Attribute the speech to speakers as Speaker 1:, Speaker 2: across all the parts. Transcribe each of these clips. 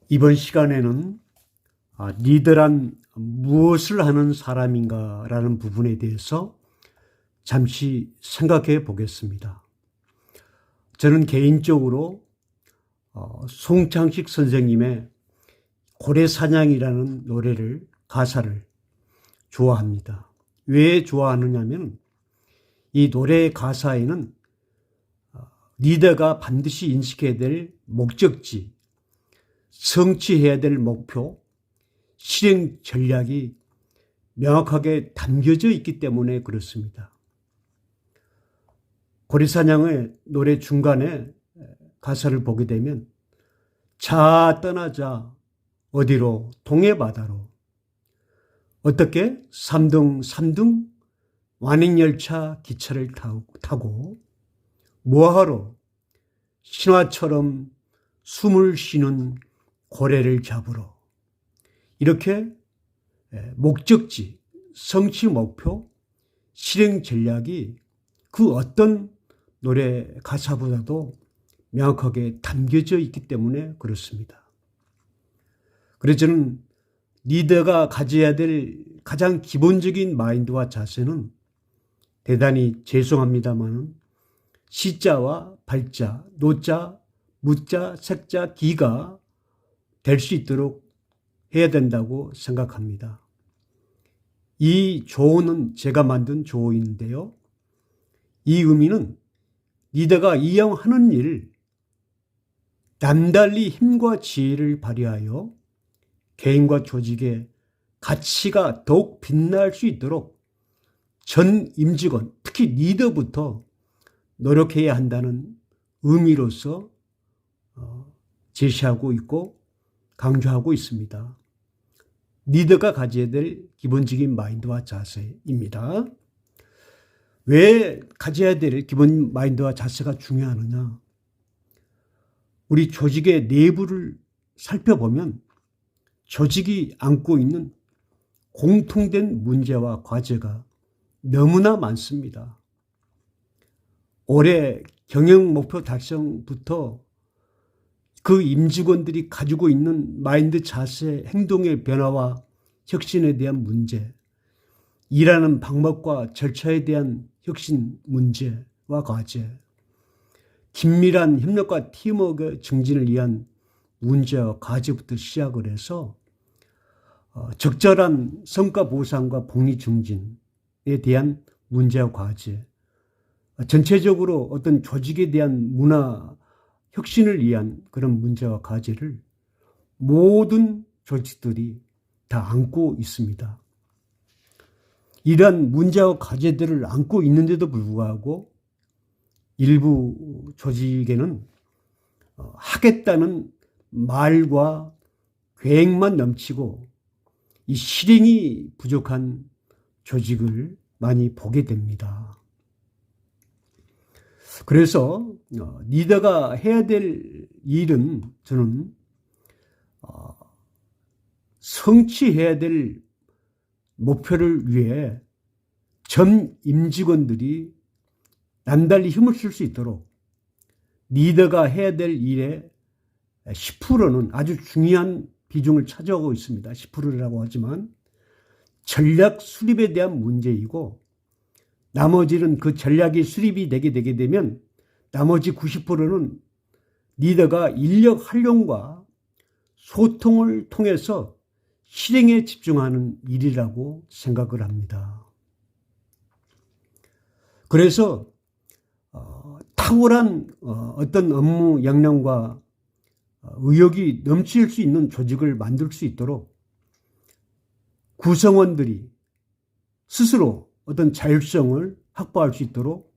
Speaker 1: 이번 시간에는 리더란 무엇을 하는 사람인가 라는 부분에 대해서 잠시 생각해 보겠습니다. 저는 개인적으로 송창식 선생님의 고래사냥이라는 노래를, 가사를 좋아합니다. 왜 좋아하느냐면 이 노래의 가사에는 리더가 반드시 인식해야 될 목적지, 성취해야 될 목표, 실행 전략이 명확하게 담겨져 있기 때문에 그렇습니다. 고래사냥의 노래 중간에 가사를 보게 되면 자 떠나자 어디로 동해바다로 어떻게 삼등 완행열차 기차를 타고 뭐하러 신화처럼 숨을 쉬는 고래를 잡으러 이렇게 목적지, 성취 목표, 실행 전략이 그 어떤 노래 가사보다도 명확하게 담겨져 있기 때문에 그렇습니다. 그래서 저는 리더가 가져야 될 가장 기본적인 마인드와 자세는 대단히 죄송합니다만 시자와 발자, 노자, 무자, 색자, 기가 될 수 있도록 해야 된다고 생각합니다. 이 조어는 제가 만든 조어인데요. 이 의미는 리더가 이왕 하는 일, 남달리 힘과 지혜를 발휘하여 개인과 조직의 가치가 더욱 빛날 수 있도록 전 임직원, 특히 리더부터 노력해야 한다는 의미로서 제시하고 있고 강조하고 있습니다. 리더가 가져야 될 기본적인 마인드와 자세입니다. 왜 가져야 될 기본 마인드와 자세가 중요하느냐? 우리 조직의 내부를 살펴보면 조직이 안고 있는 공통된 문제와 과제가 너무나 많습니다. 올해 경영 목표 달성부터 그 임직원들이 가지고 있는 마인드, 자세, 행동의 변화와 혁신에 대한 문제, 일하는 방법과 절차에 대한 혁신 문제와 과제, 긴밀한 협력과 팀워크의 증진을 위한 문제와 과제부터 시작을 해서 적절한 성과 보상과 복리 증진에 대한 문제와 과제, 전체적으로 어떤 조직에 대한 문화 혁신을 위한 그런 문제와 과제를 모든 조직들이 다 안고 있습니다. 이러한 문제와 과제들을 안고 있는데도 불구하고 일부 조직에는 하겠다는 말과 계획만 넘치고 이 실행이 부족한 조직을 많이 보게 됩니다. 그래서 리더가 해야 될 일은 저는 성취해야 될 목표를 위해 전 임직원들이 남달리 힘을 쓸 수 있도록 리더가 해야 될 일의 10%는 아주 중요한 비중을 차지하고 있습니다. 10%라고 하지만 전략 수립에 대한 문제이고 나머지는 그 전략이 수립이 되게 되면 나머지 90%는 리더가 인력 활용과 소통을 통해서 실행에 집중하는 일이라고 생각을 합니다. 그래서 탁월한 어떤 업무 역량과 의욕이 넘칠 수 있는 조직을 만들 수 있도록 구성원들이 스스로 어떤 자율성을 확보할 수 있도록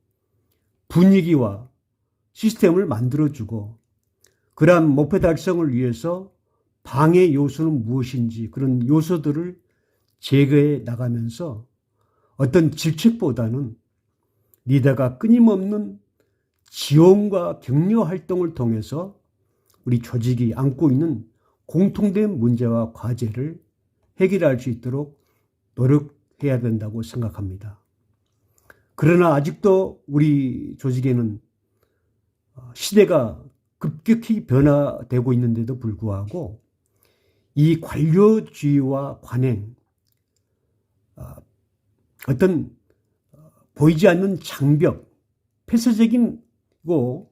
Speaker 1: 분위기와 시스템을 만들어주고 그러한 목표 달성을 위해서 방해 요소는 무엇인지 그런 요소들을 제거해 나가면서 어떤 질책보다는 리더가 끊임없는 지원과 격려 활동을 통해서 우리 조직이 안고 있는 공통된 문제와 과제를 해결할 수 있도록 노력해야 된다고 생각합니다. 그러나 아직도 우리 조직에는 시대가 급격히 변화되고 있는데도 불구하고 이 관료주의와 관행, 어떤 보이지 않는 장벽, 폐쇄적이고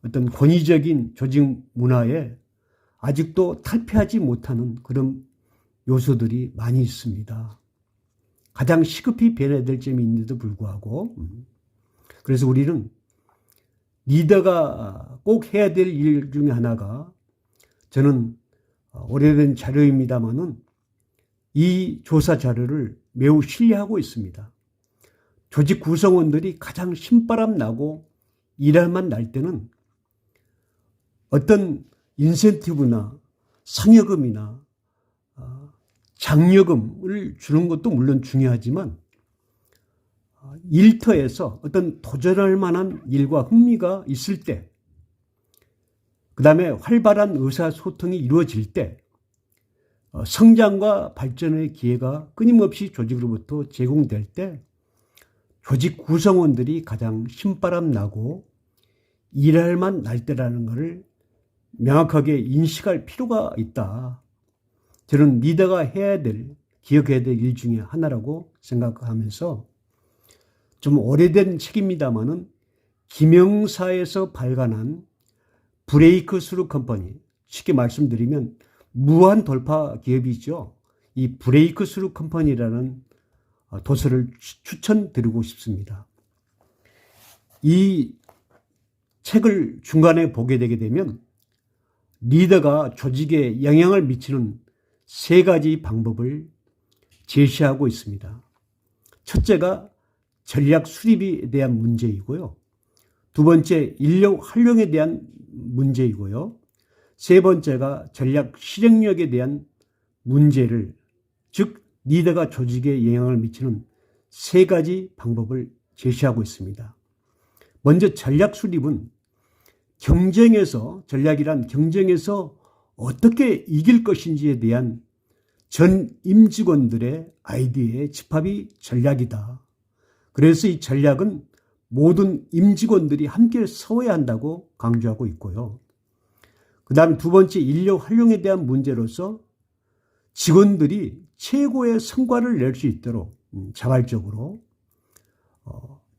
Speaker 1: 어떤 권위적인 조직 문화에 아직도 탈피하지 못하는 그런 요소들이 많이 있습니다. 가장 시급히 변해야 될 점이 있는데도 불구하고, 그래서 우리는 리더가 꼭 해야 될 일 중에 하나가, 저는 오래된 자료입니다만은 이 조사 자료를 매우 신뢰하고 있습니다. 조직 구성원들이 가장 신바람 나고 일할만 날 때는 어떤 인센티브나 상여금이나 장려금을 주는 것도 물론 중요하지만 일터에서 어떤 도전할 만한 일과 흥미가 있을 때, 그 다음에 활발한 의사소통이 이루어질 때 성장과 발전의 기회가 끊임없이 조직으로부터 제공될 때 조직 구성원들이 가장 신바람 나고 일할만 날 때라는 것을 명확하게 인식할 필요가 있다. 저는 리더가 해야 될, 기억해야 될 일 중에 하나라고 생각하면서, 좀 오래된 책입니다만은 김영사에서 발간한 브레이크 스루 컴퍼니, 쉽게 말씀드리면 무한 돌파 기업이죠. 이 브레이크 스루 컴퍼니라는 도서를 추천드리고 싶습니다. 이 책을 중간에 보게 되게 되면 리더가 조직에 영향을 미치는 3가지 방법을 제시하고 있습니다. 첫째가 전략 수립에 대한 문제이고요. 2번째, 인력 활용에 대한 문제이고요. 3번째가 전략 실행력에 대한 문제를, 즉 리더가 조직에 영향을 미치는 3가지 방법을 제시하고 있습니다. 먼저 전략 수립은 전략이란 경쟁에서 어떻게 이길 것인지에 대한 전 임직원들의 아이디어의 집합이 전략이다. 그래서 이 전략은 모든 임직원들이 함께 세워야 한다고 강조하고 있고요. 그 다음에 2번째, 인력 활용에 대한 문제로서 직원들이 최고의 성과를 낼 수 있도록 자발적으로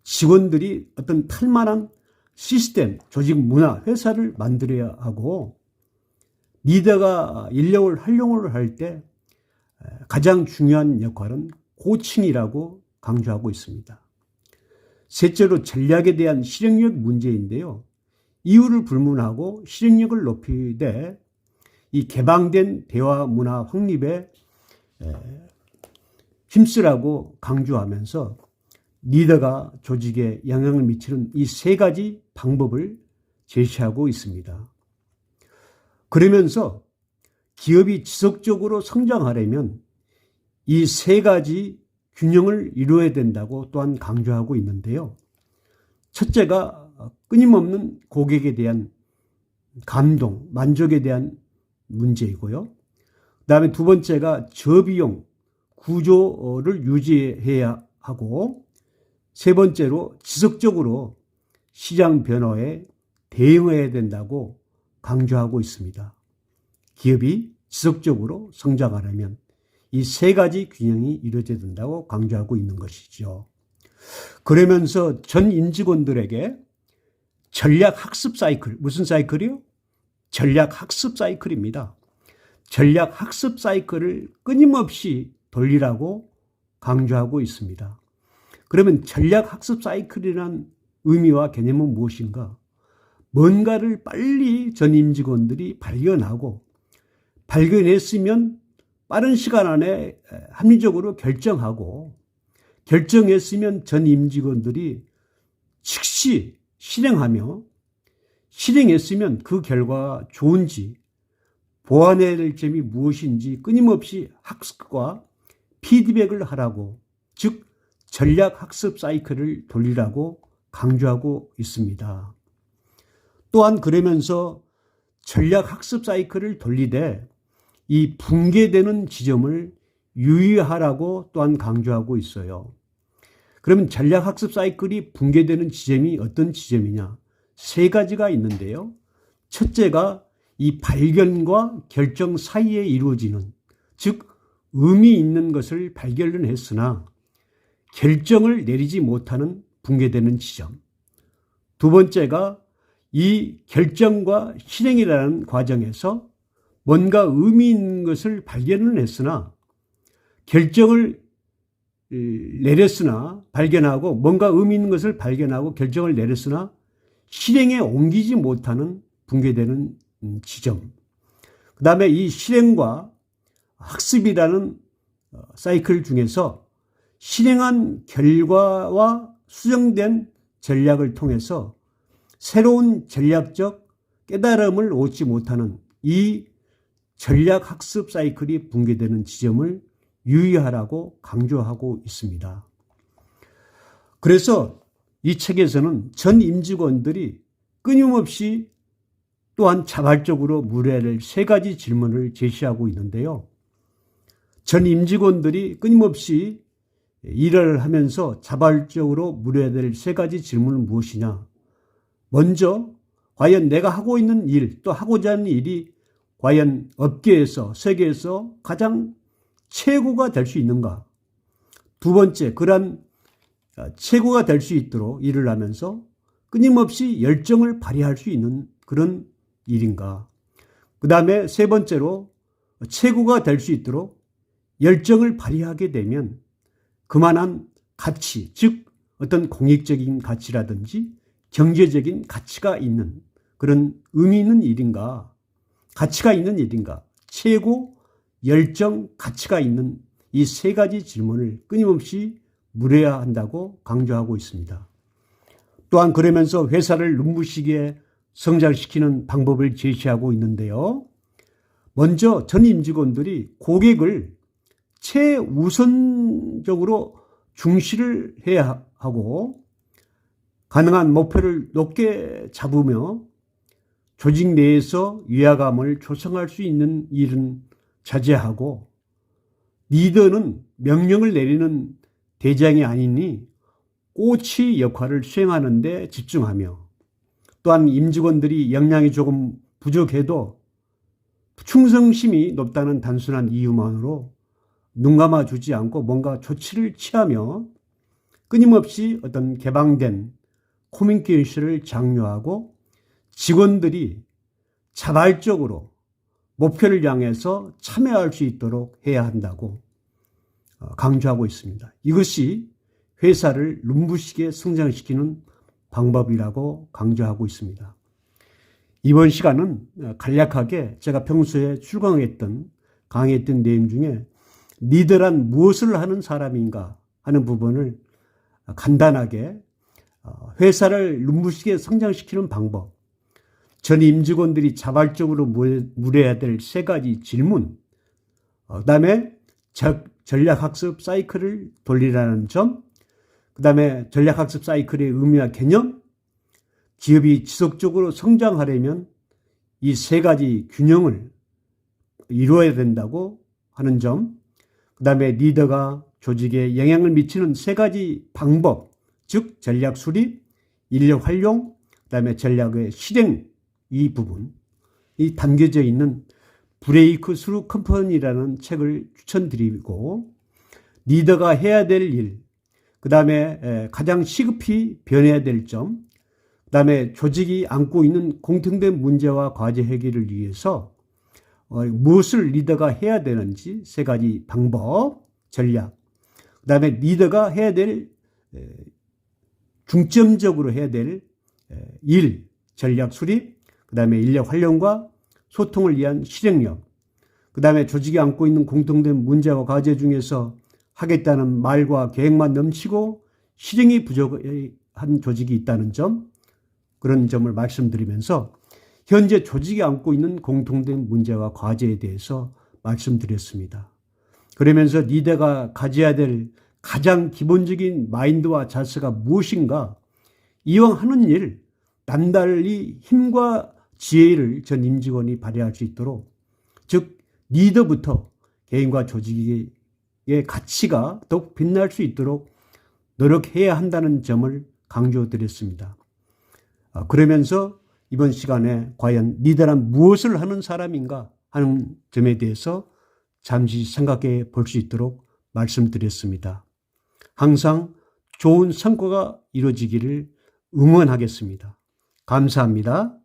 Speaker 1: 직원들이 어떤 탈만한 시스템, 조직 문화, 회사를 만들어야 하고, 리더가 인력을 활용을 할 때 가장 중요한 역할은 코칭이라고 강조하고 있습니다. 셋째로 전략에 대한 실행력 문제인데요. 이유를 불문하고 실행력을 높이되 이 개방된 대화 문화 확립에 힘쓰라고 강조하면서 리더가 조직에 영향을 미치는 이 3가지 방법을 제시하고 있습니다. 그러면서 기업이 지속적으로 성장하려면 이 3가지 균형을 이루어야 된다고 또한 강조하고 있는데요. 첫째가 끊임없는 고객에 대한 감동, 만족에 대한 문제이고요. 그 다음에 2번째가 저비용 구조를 유지해야 하고, 3번째로 지속적으로 시장 변화에 대응해야 된다고 강조하고 있습니다. 기업이 지속적으로 성장하려면 이 3가지 균형이 이루어져야 된다고 강조하고 있는 것이죠. 그러면서 전 임직원들에게 전략 학습 사이클, 무슨 사이클이요? 전략 학습 사이클입니다. 전략 학습 사이클을 끊임없이 돌리라고 강조하고 있습니다. 그러면 전략 학습 사이클이란 의미와 개념은 무엇인가? 뭔가를 빨리 전 임직원들이 발견했으면 빠른 시간 안에 합리적으로 결정하고, 결정했으면 전 임직원들이 즉시 실행하며, 실행했으면 그 결과가 좋은지, 보완해야 될 점이 무엇인지 끊임없이 학습과 피드백을 하라고, 즉 전략 학습 사이클을 돌리라고 강조하고 있습니다. 또한 그러면서 전략 학습 사이클을 돌리되 이 붕괴되는 지점을 유의하라고 또한 강조하고 있어요. 그러면 전략 학습 사이클이 붕괴되는 지점이 어떤 지점이냐? 3가지가 있는데요. 첫째가 이 발견과 결정 사이에 이루어지는, 즉 의미 있는 것을 발견을 했으나 결정을 내리지 못하는 붕괴되는 지점. 두 번째가 이 결정과 실행이라는 과정에서 뭔가 의미 있는 것을 발견을 했으나 결정을 내렸으나 발견하고 뭔가 의미 있는 것을 발견하고 결정을 내렸으나 실행에 옮기지 못하는 붕괴되는 지점. 그 다음에 이 실행과 학습이라는 사이클 중에서 실행한 결과와 수정된 전략을 통해서 새로운 전략적 깨달음을 얻지 못하는 이 전략 학습 사이클이 붕괴되는 지점을 유의하라고 강조하고 있습니다. 그래서 이 책에서는 전 임직원들이 끊임없이 또한 자발적으로 물어야 될 세 가지 질문을 제시하고 있는데요. 전 임직원들이 끊임없이 일을 하면서 자발적으로 물어야 될 세 가지 질문은 무엇이냐? 먼저 과연 내가 하고 있는 일, 또 하고자 하는 일이 과연 업계에서, 세계에서 가장 최고가 될 수 있는가? 두 번째, 그러한 최고가 될 수 있도록 일을 하면서 끊임없이 열정을 발휘할 수 있는 그런 일인가? 그 다음에 세 번째로, 최고가 될 수 있도록 열정을 발휘하게 되면 그만한 가치, 즉 어떤 공익적인 가치라든지 경제적인 가치가 있는 그런 의미 있는 일인가? 가치가 있는 일인가? 최고, 열정, 가치가 있는 이 세 가지 질문을 끊임없이 물어야 한다고 강조하고 있습니다. 또한 그러면서 회사를 눈부시게 성장시키는 방법을 제시하고 있는데요. 먼저 전 임직원들이 고객을 최우선적으로 중시를 해야 하고 가능한 목표를 높게 잡으며 조직 내에서 위화감을 조성할 수 있는 일은 자제하고 리더는 명령을 내리는 대장이 아니니 코치 역할을 수행하는 데 집중하며 또한 임직원들이 역량이 조금 부족해도 충성심이 높다는 단순한 이유만으로 눈 감아주지 않고 뭔가 조치를 취하며 끊임없이 어떤 개방된 커뮤니케이션을 장려하고 직원들이 자발적으로 목표를 향해서 참여할 수 있도록 해야 한다고 강조하고 있습니다. 이것이 회사를 눈부시게 성장시키는 방법이라고 강조하고 있습니다. 이번 시간은 간략하게 제가 평소에 출강했던 강의했던 내용 중에 리더란 무엇을 하는 사람인가 하는 부분을 간단하게 회사를 눈부시게 성장시키는 방법, 전 임직원들이 자발적으로 물어야 될 세 가지 질문, 그 다음에 전략학습 사이클을 돌리라는 점, 그 다음에 전략학습 사이클의 의미와 개념, 기업이 지속적으로 성장하려면 이 세 가지 균형을 이루어야 된다고 하는 점, 그 다음에 리더가 조직에 영향을 미치는 세 가지 방법, 즉 전략 수립, 인력 활용, 그 다음에 전략의 실행, 이 부분이 담겨져 있는 브레이크 스루 컴퍼니라는 책을 추천드리고 리더가 해야 될 일, 그 다음에 가장 시급히 변해야 될 점, 그 다음에 조직이 안고 있는 공통된 문제와 과제 해결을 위해서 무엇을 리더가 해야 되는지 세 가지 방법, 전략, 그 다음에 리더가 해야 될 중점적으로 해야 될 일, 전략 수립, 그 다음에 인력 활용과 소통을 위한 실행력, 그 다음에 조직이 안고 있는 공통된 문제와 과제 중에서 하겠다는 말과 계획만 넘치고 실행이 부족한 조직이 있다는 점, 그런 점을 말씀드리면서 현재 조직이 안고 있는 공통된 문제와 과제에 대해서 말씀드렸습니다. 그러면서 리더가 가져야 될 가장 기본적인 마인드와 자세가 무엇인가, 이왕 하는 일 남달리 힘과 지혜를 전 임직원이 발휘할 수 있도록, 즉 리더부터 개인과 조직의 가치가 더욱 빛날 수 있도록 노력해야 한다는 점을 강조드렸습니다. 그러면서 이번 시간에 과연 리더란 무엇을 하는 사람인가 하는 점에 대해서 잠시 생각해 볼 수 있도록 말씀드렸습니다. 항상 좋은 성과가 이루어지기를 응원하겠습니다. 감사합니다.